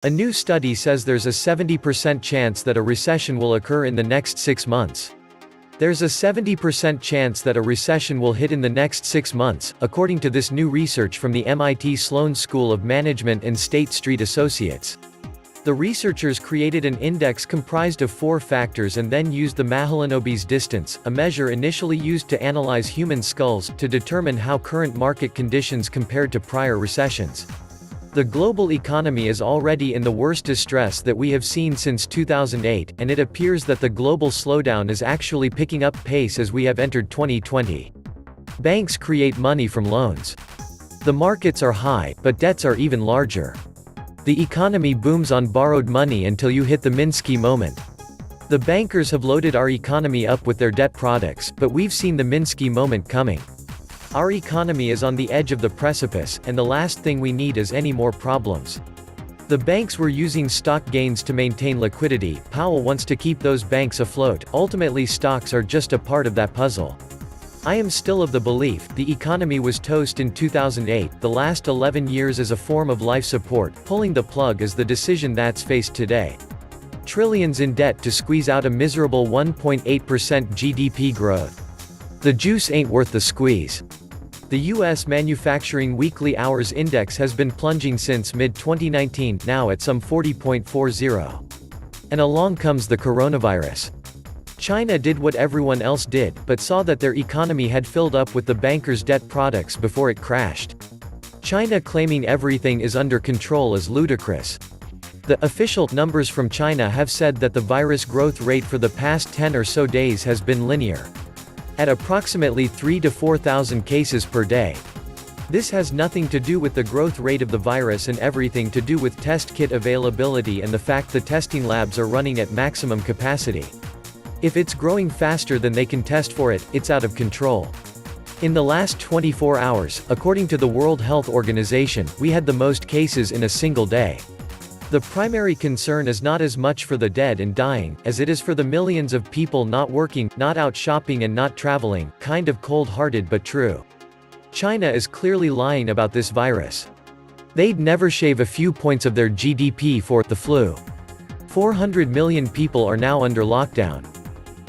A new study says there's a 70% chance that a recession will occur in the next 6 months. There's a 70% chance that a recession will hit in the next 6 months, according to this new research from the MIT Sloan School of Management and State Street Associates. The researchers created an index comprised of 4 factors and then used the Mahalanobis distance, a measure initially used to analyze human skulls, to determine how current market conditions compared to prior recessions. The global economy is already in the worst distress that we have seen since 2008, and it appears that the global slowdown is actually picking up pace as we have entered 2020. Banks create money from loans. The markets are high, but debts are even larger. The economy booms on borrowed money until you hit the Minsky moment. The bankers have loaded our economy up with their debt products, but we've seen the Minsky moment coming. Our economy is on the edge of the precipice, and the last thing we need is any more problems. The banks were using stock gains to maintain liquidity. Powell wants to keep those banks afloat. Ultimately, stocks are just a part of that puzzle. I am still of the belief the economy was toast in 2008. The last 11 years as a form of life support. Pulling the plug is the decision that's faced today. Trillions in debt to squeeze out a miserable 1.8% GDP growth. The juice ain't worth the squeeze. The U.S. Manufacturing Weekly Hours Index has been plunging since mid-2019, now at some 40.40. And along comes the coronavirus. China did what everyone else did, but saw that their economy had filled up with the bankers' debt products before it crashed. China claiming everything is under control is ludicrous. The official numbers from China have said that the virus growth rate for the past 10 or so days has been linear, at approximately 3,000 to 4,000 cases per day. This has nothing to do with the growth rate of the virus and everything to do with test kit availability and the fact the testing labs are running at maximum capacity. If it's growing faster than they can test for it, it's out of control. In the last 24 hours, according to the World Health Organization, we had the most cases in a single day. The primary concern is not as much for the dead and dying, as it is for the millions of people not working, not out shopping and not traveling. Kind of cold-hearted but true. China is clearly lying about this virus. They'd never shave a few points of their GDP for the flu. 400 million people are now under lockdown.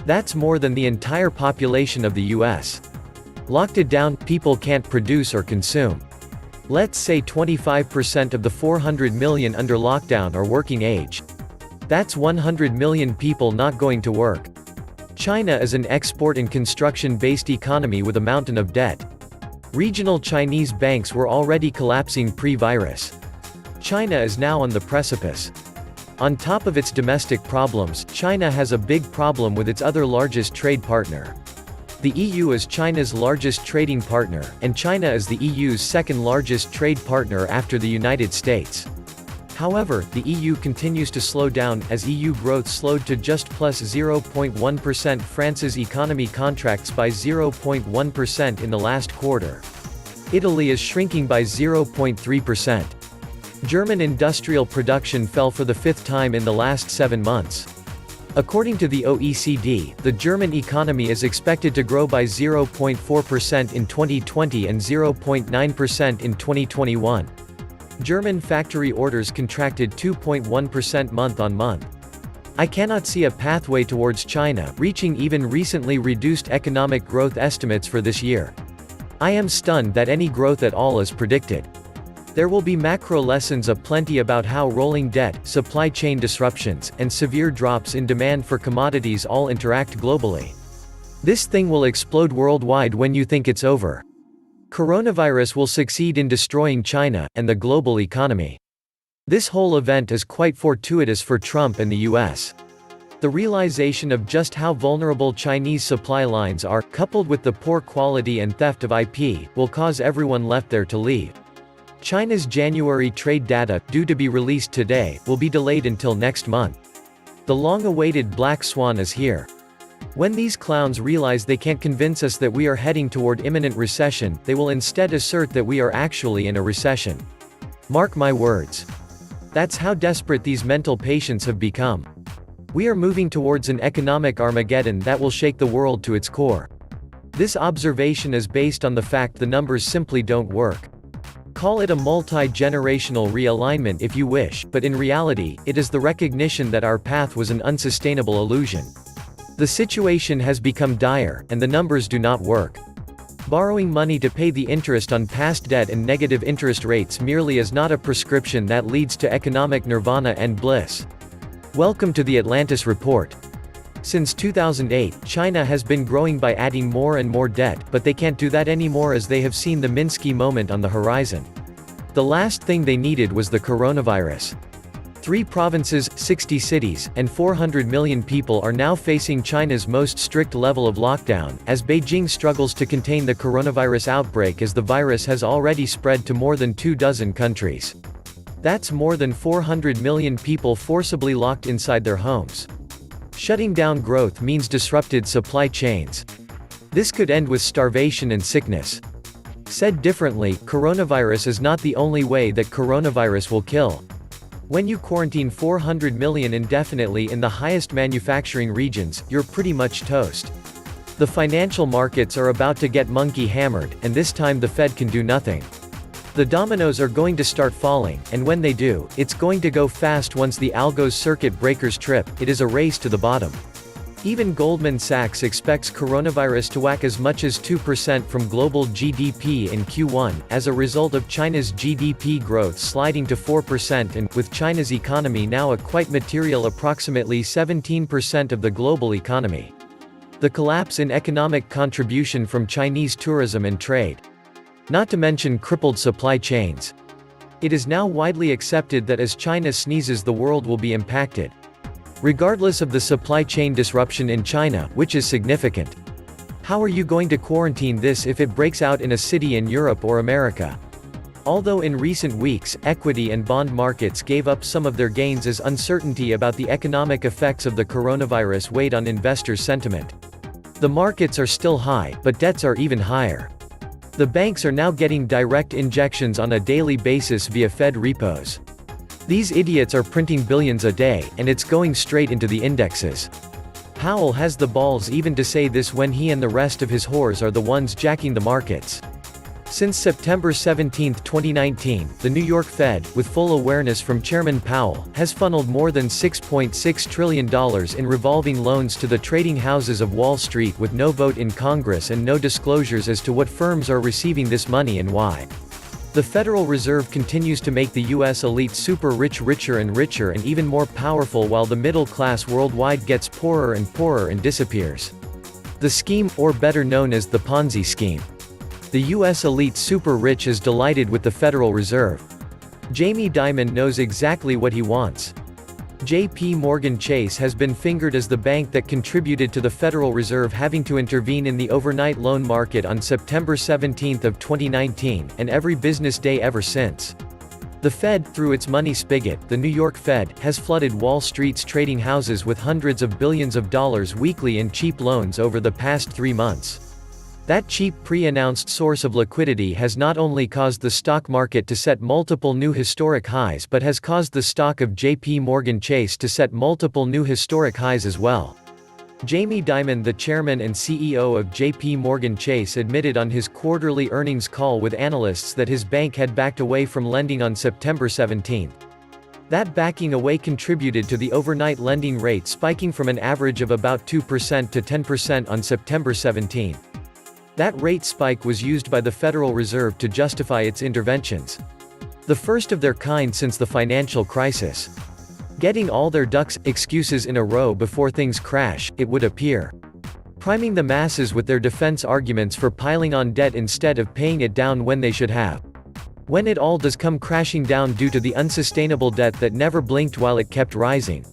That's more than the entire population of the US. Locked it down, people can't produce or consume. Let's say 25% of the 400 million under lockdown are working age. That's 100 million people not going to work. China is an export and construction-based economy with a mountain of debt. Regional Chinese banks were already collapsing pre-virus. China is now on the precipice. On top of its domestic problems, China has a big problem with its other largest trade partner. The EU is China's largest trading partner, and China is the EU's second largest trade partner after the United States. However, the EU continues to slow down, as EU growth slowed to just plus 0.1%. France's economy contracts by 0.1% in the last quarter. Italy is shrinking by 0.3%. German industrial production fell for the 5th time in the last 7 months. According to the OECD, the German economy is expected to grow by 0.4% in 2020 and 0.9% in 2021. German factory orders contracted 2.1% month-on-month. I cannot see a pathway towards China reaching even recently reduced economic growth estimates for this year. I am stunned that any growth at all is predicted. There will be macro lessons aplenty about how rolling debt, supply chain disruptions, and severe drops in demand for commodities all interact globally. This thing will explode worldwide when you think it's over. Coronavirus will succeed in destroying China, and the global economy. This whole event is quite fortuitous for Trump and the US. The realization of just how vulnerable Chinese supply lines are, coupled with the poor quality and theft of IP, will cause everyone left there to leave. China's January trade data, due to be released today, will be delayed until next month. The long-awaited black swan is here. When these clowns realize they can't convince us that we are heading toward imminent recession, they will instead assert that we are actually in a recession. Mark my words. That's how desperate these mental patients have become. We are moving towards an economic Armageddon that will shake the world to its core. This observation is based on the fact the numbers simply don't work. Call it a multi-generational realignment if you wish, but in reality, it is the recognition that our path was an unsustainable illusion. The situation has become dire, and the numbers do not work. Borrowing money to pay the interest on past debt and negative interest rates merely is not a prescription that leads to economic nirvana and bliss. Welcome to the Atlantis Report. Since 2008, China has been growing by adding more and more debt, but they can't do that anymore as they have seen the Minsky moment on the horizon. The last thing they needed was the coronavirus. 3 provinces, 60 cities, and 400 million people are now facing China's most strict level of lockdown, as Beijing struggles to contain the coronavirus outbreak as the virus has already spread to more than 24 countries. That's more than 400 million people forcibly locked inside their homes. Shutting down growth means disrupted supply chains. This could end with starvation and sickness. Said differently, coronavirus is not the only way that coronavirus will kill. When you quarantine 400 million indefinitely in the highest manufacturing regions, you're pretty much toast. The financial markets are about to get monkey hammered, and this time the Fed can do nothing. The dominoes are going to start falling, and when they do, it's going to go fast. Once the algo's circuit breakers trip, it is a race to the bottom. Even Goldman Sachs expects coronavirus to whack as much as 2% from global GDP in Q1, as a result of China's GDP growth sliding to 4% and, with China's economy now a quite material approximately 17% of the global economy. The collapse in economic contribution from Chinese tourism and trade. Not to mention crippled supply chains. It is now widely accepted that as China sneezes, the world will be impacted. Regardless of the supply chain disruption in China, which is significant. How are you going to quarantine this if it breaks out in a city in Europe or America? Although in recent weeks, equity and bond markets gave up some of their gains as uncertainty about the economic effects of the coronavirus weighed on investors' sentiment. The markets are still high, but debts are even higher. The banks are now getting direct injections on a daily basis via Fed repos. These idiots are printing billions a day, and it's going straight into the indexes. Powell has the balls even to say this when he and the rest of his whores are the ones jacking the markets. Since September 17, 2019, the New York Fed, with full awareness from Chairman Powell, has funneled more than $6.6 trillion in revolving loans to the trading houses of Wall Street with no vote in Congress and no disclosures as to what firms are receiving this money and why. The Federal Reserve continues to make the U.S. elite super rich richer and richer and even more powerful while the middle class worldwide gets poorer and disappears. The scheme, or better known as the Ponzi scheme. The U.S. elite super rich is delighted with the Federal Reserve. Jamie Dimon knows exactly what he wants. J.P. Morgan Chase has been fingered as the bank that contributed to the Federal Reserve having to intervene in the overnight loan market on September 17 of 2019, and every business day ever since. The Fed, through its money spigot, the New York Fed, has flooded Wall Street's trading houses with hundreds of billions of dollars weekly in cheap loans over the past 3 months. That cheap pre-announced source of liquidity has not only caused the stock market to set multiple new historic highs but has caused the stock of J.P. Morgan Chase to set multiple new historic highs as well. Jamie Dimon, the chairman and CEO of J.P. Morgan Chase, admitted on his quarterly earnings call with analysts that his bank had backed away from lending on September 17. That backing away contributed to the overnight lending rate spiking from an average of about 2% to 10% on September 17. That rate spike was used by the Federal Reserve to justify its interventions. The first of their kind since the financial crisis. Getting all their excuses in a row before things crash, it would appear. Priming the masses with their defense arguments for piling on debt instead of paying it down when they should have. When it all does come crashing down due to the unsustainable debt that never blinked while it kept rising.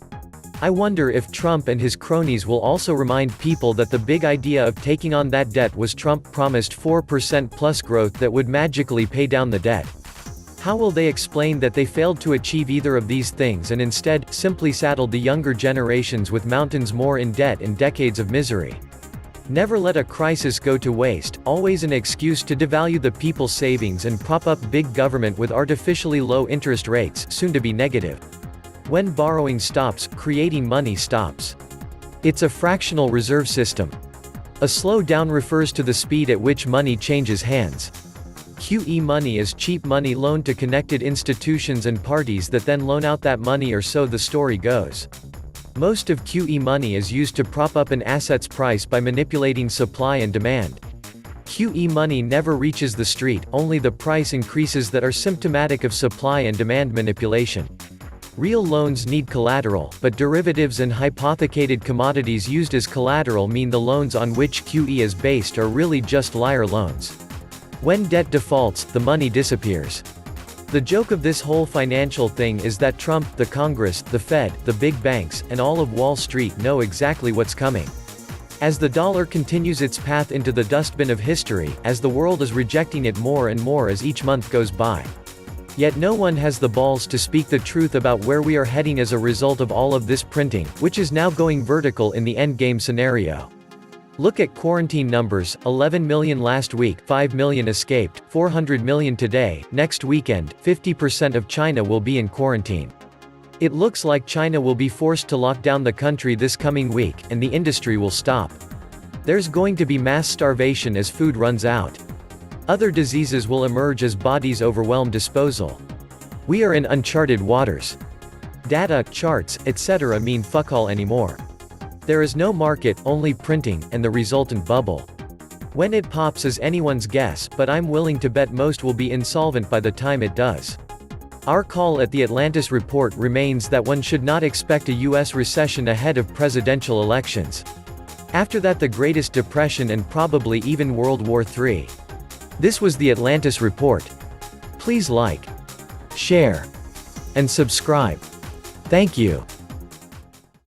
I wonder if Trump and his cronies will also remind people that the big idea of taking on that debt was Trump promised 4% plus growth that would magically pay down the debt. How will they explain that they failed to achieve either of these things and instead, simply saddled the younger generations with mountains more in debt and decades of misery? Never let a crisis go to waste, always an excuse to devalue the people's savings and prop up big government with artificially low interest rates, soon to be negative. When borrowing stops, creating money stops. It's a fractional reserve system. A slow down refers to the speed at which money changes hands. QE money is cheap money loaned to connected institutions and parties that then loan out that money, or so the story goes. Most of QE money is used to prop up an asset's price by manipulating supply and demand. QE money never reaches the street, only the price increases that are symptomatic of supply and demand manipulation. Real loans need collateral, but derivatives and hypothecated commodities used as collateral mean the loans on which QE is based are really just liar loans. When debt defaults, the money disappears. The joke of this whole financial thing is that Trump, the Congress, the Fed, the big banks, and all of Wall Street know exactly what's coming. As the dollar continues its path into the dustbin of history, as the world is rejecting it more and more as each month goes by. Yet no one has the balls to speak the truth about where we are heading as a result of all of this printing, which is now going vertical in the endgame scenario. Look at quarantine numbers: 11 million last week, 5 million escaped, 400 million today. Next weekend, 50% of China will be in quarantine. It looks like China will be forced to lock down the country this coming week, and the industry will stop. There's going to be mass starvation as food runs out. Other diseases will emerge as bodies overwhelm disposal. We are in uncharted waters. Data, charts, etc. mean fuck all anymore. There is no market, only printing, and the resultant bubble. When it pops is anyone's guess, but I'm willing to bet most will be insolvent by the time it does. Our call at the Atlantis Report remains that one should not expect a US recession ahead of presidential elections. After that, the Greatest Depression and probably even World War III. This was the Atlantis Report. Please like, share, and subscribe. Thank you.